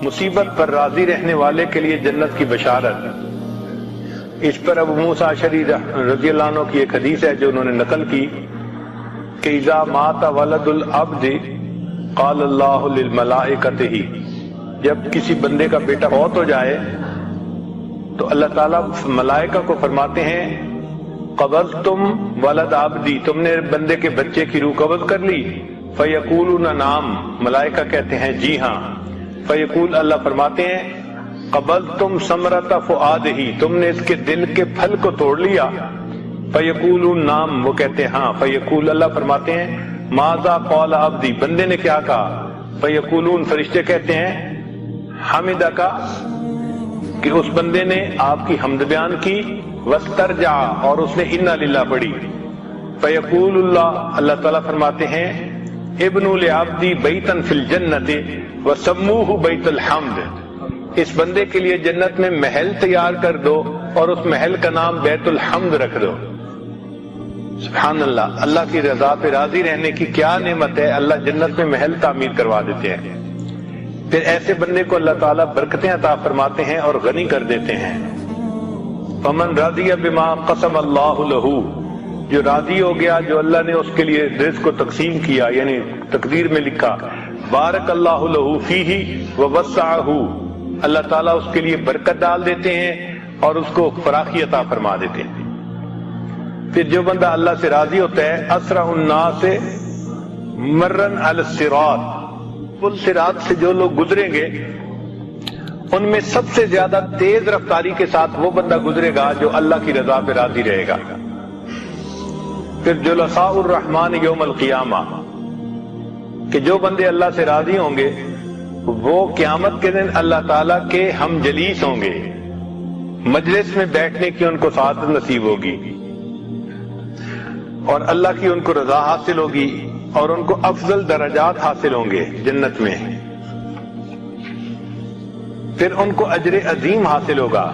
मुसीबत पर राजी रहने वाले के लिए जन्नत की बशारत। इस पर अबू मूसा अशरी रज़ी अल्लाह अन्हु की एक हदीस है जो उन्होंने नकल की कि इज़ा माता वलदुल अब्द क़ाल अल्लाहु लिल मलाइकतिही, जब किसी बंदे का बेटा फौत हो जाए तो अल्लाह ताला मलाइका को फरमाते हैं क़बज़्तुम वलद अब्दी, तुमने बंदे के बच्चे की रूह कब्ज़ कर ली। फ़यक़ूलूना नाम, मलाइका कहते हैं जी हाँ। फ़यक़ूल, अल्लाह फरमाते हैं क़बज़्तुम समरता फ़ुआदिही, तुमने इसके दिल के फल को तोड़ लिया। फ़यक़ूलून नाम, वो कहते हैं हाँ। फ़यक़ूल, अल्लाह फरमाते हैं माज़ा क़ाल अब्दी, बंदे ने क्या कहा। फ़यक़ूलून, फरिश्ते कहते हैं हमिदका, कि उस बंदे ने आपकी हम्द बयान की। वस्तरजा, और उसने इन्ना लिल्लाह पढ़ी। फ़यक़ूलुल्लाह, अल्लाह ताला फरमाते हैं इब्नु लिअब्दी बैतन फिल जन्नति वसम्मूहु बैतुल हम्द, इस बंदे के लिए जन्नत में महल तैयार कर दो और उस महल का नाम बैतुल हम्द रख दो। सुभान अल्लाह, अल्लाह की रजा पे राजी रहने की क्या नेमत है। अल्लाह जन्नत में महल तामीर करवा देते हैं। फिर ऐसे बंदे को अल्लाह ताला बरकतें अता फरमाते हैं और गनी कर देते हैं। फमन रज़िया बिमा क़सम अल्लाहु लहू, जो राजी हो गया, जो अल्लाह ने उसके लिए रिज़्क़ को तक़सीम किया, यानी तकदीर में लिखा। बारक अल्लाहु लहू फीही व वस्सअहू, अल्लाह ताला उसके लिए बरकत डाल देते हैं और उसको फराखी अता फरमा देते हैं। फिर जो बंदा अल्लाह से राजी होता है, असरउन नास मर्रन अल सिरात, पुल सिरात से जो लोग गुजरेंगे उनमें सबसे ज्यादा तेज रफ्तारी के साथ वो बंदा गुजरेगा जो अल्लाह की रजा पे राजी रहेगा। फिर जुलसाउर रहमान यौमल क़ियामा, कि जो बंदे अल्लाह से राजी होंगे वो क़यामत के दिन अल्लाह ताला के हम जलीस होंगे, मजलिस में बैठने की उनको सादत नसीब होगी और अल्लाह की उनको रजा हासिल होगी और उनको अफजल दर्जात हासिल होंगे जन्नत में। फिर उनको अजर अजीम हासिल होगा।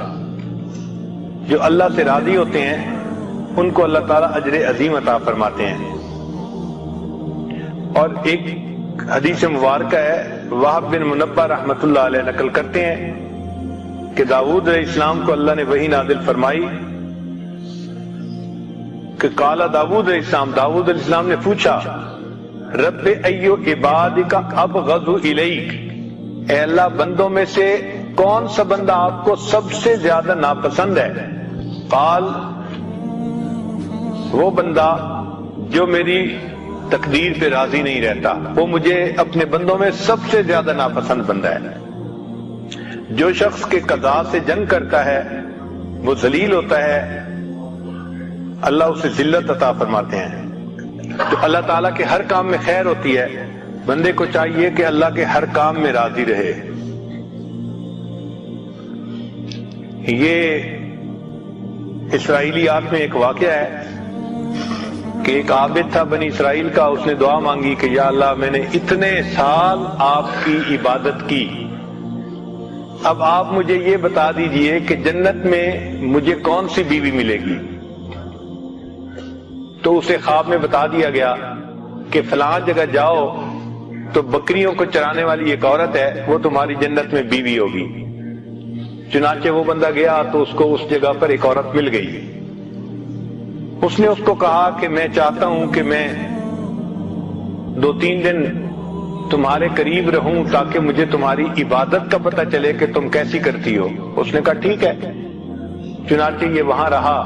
जो अल्लाह से राजी होते हैं उनको अल्लाह ताला अजर अजीम अता फरमाते हैं। और एक हदीस मुबारक है, वहाब बिन मुनब्बा रहमतुल्लाह अलैह नकल करते हैं कि दाऊद अलैहिस्सलाम को अल्लाह ने वही नाजिल फरमाई कि काला दाऊद अलैहिस्सलाम, दाऊद अलैहिस्सलाम ने पूछा रब्बे अय्यु इबादिका अबग़ज़ु इलैक, ऐ अल्लाह बंदों में से कौन सा बंदा आपको सबसे ज्यादा नापसंद है। काल, वो बंदा जो मेरी तकदीर पे राजी नहीं रहता, वो मुझे अपने बंदों में सबसे ज्यादा नापसंद बंदा है। जो शख्स के कज़ा से जंग करता है वो जलील होता है, अल्लाह उसे जिल्लत अता फरमाते हैं। तो अल्लाह ताला के हर काम में खैर होती है। बंदे को चाहिए कि अल्लाह के हर काम में राजी रहे। ये इसराइलियात में एक वाकया है कि एक आबिद था बनी इसराइल का, उसने दुआ मांगी कि या अल्लाह मैंने इतने साल आपकी इबादत की, अब आप मुझे ये बता दीजिए कि जन्नत में मुझे कौन सी बीवी मिलेगी। तो उसे ख्वाब में बता दिया गया कि फलां जगह जाओ तो बकरियों को चराने वाली एक औरत है, वो तुम्हारी जन्नत में बीवी होगी। चुनाचे वो बंदा गया तो उसको उस जगह पर एक औरत मिल गई। उसने उसको कहा कि मैं चाहता हूं कि मैं 2-3 दिन तुम्हारे करीब रहूं ताकि मुझे तुम्हारी इबादत का पता चले कि तुम कैसी करती हो। उसने कहा ठीक है। चुनाचे ये वहां रहा।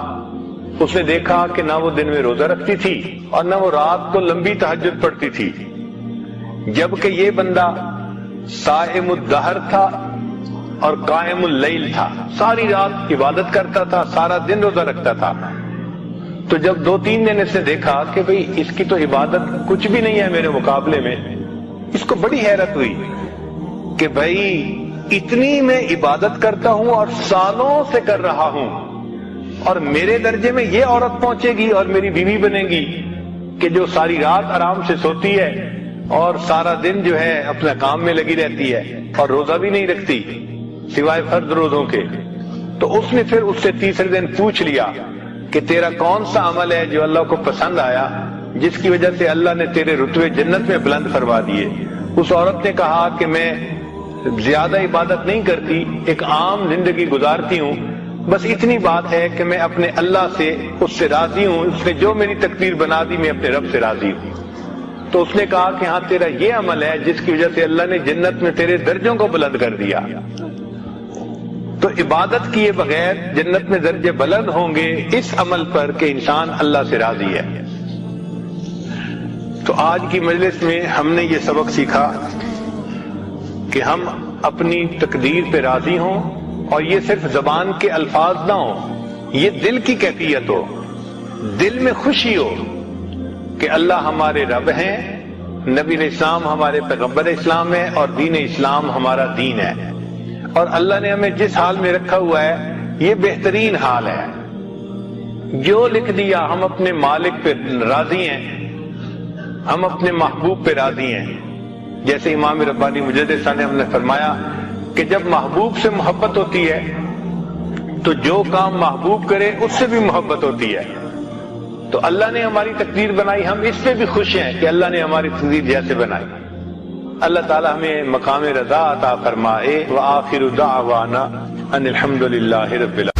उसने देखा कि ना वो दिन में रोजा रखती थी और ना वो रात को लंबी तहज्जुद पढ़ती थी, जबकि ये बंदा साइमुद दहर था और कायमुल लैल था। सारी रात इबादत करता था, सारा दिन रोजा रखता था। तो जब 2-3 दिन इसने देखा कि भाई इसकी तो इबादत कुछ भी नहीं है मेरे मुकाबले में, इसको बड़ी हैरत हुई कि भाई इतनी मैं इबादत करता हूं और सालों से कर रहा हूं और मेरे दर्जे में ये औरत पहुंचेगी और मेरी बीवी बनेगी कि जो सारी रात आराम से सोती है और सारा दिन जो है अपने काम में लगी रहती है और रोजा भी नहीं रखती सिवाय फर्ज रोजों के। तो उसने फिर उससे तीसरे दिन पूछ लिया कि तेरा कौन सा अमल है जो अल्लाह को पसंद आया। جس کی وجہ سے اللہ نے تیرے رتبے جنت میں بلند فرما دیے۔ اس عورت نے کہا کہ میں زیادہ عبادت نہیں کرتی، ایک عام زندگی گزارتی ہوں، بس اتنی بات ہے کہ میں اپنے اللہ سے اس سے راضی ہوں، اس نے جو میری تقدیر بنا دی میں اپنے رب سے راضی ہوں۔ تو اس نے کہا کہ ہاں تیرا یہ عمل ہے جس کی وجہ سے اللہ نے جنت میں تیرے درجوں کو بلند کر دیا۔ تو عبادت کیے بغیر جنت میں درجے بلند ہوں گے اس عمل پر کہ انسان اللہ سے راضی ہے۔ تو آج کی مجلس میں ہم نے یہ سبق سیکھا کہ ہم اپنی تقدیر پہ راضی ہوں، اور یہ صرف زبان کے الفاظ نہ ہوں، یہ دل کی کیفیت ہو، دل میں خوشی ہو کہ اللہ ہمارے رب ہیں، نبی اسلام ہمارے پیغمبر اسلام ہے، اور دین اسلام ہمارا دین ہے، اور اللہ نے ہمیں جس حال میں رکھا ہوا ہے یہ بہترین حال ہے۔ جو لکھ دیا ہم اپنے مالک پہ راضی ہیں، ہم اپنے محبوب پہ راضی ہیں۔ جیسے امام ربانی مجدد ثانی ہم نے فرمایا کہ جب محبوب سے محبت ہوتی ہے تو جو کام محبوب کرے اس سے بھی محبت ہوتی ہے۔ تو اللہ نے ہماری تقدیر بنائی، ہم اس پہ بھی خوش ہیں کہ اللہ نے ہماری تقدیر جیسے بنائی۔ اللہ تعالی ہمیں مقام رضا عطا فرمائے۔ وآخر دعوانا ان الحمد للہ رب العالمین۔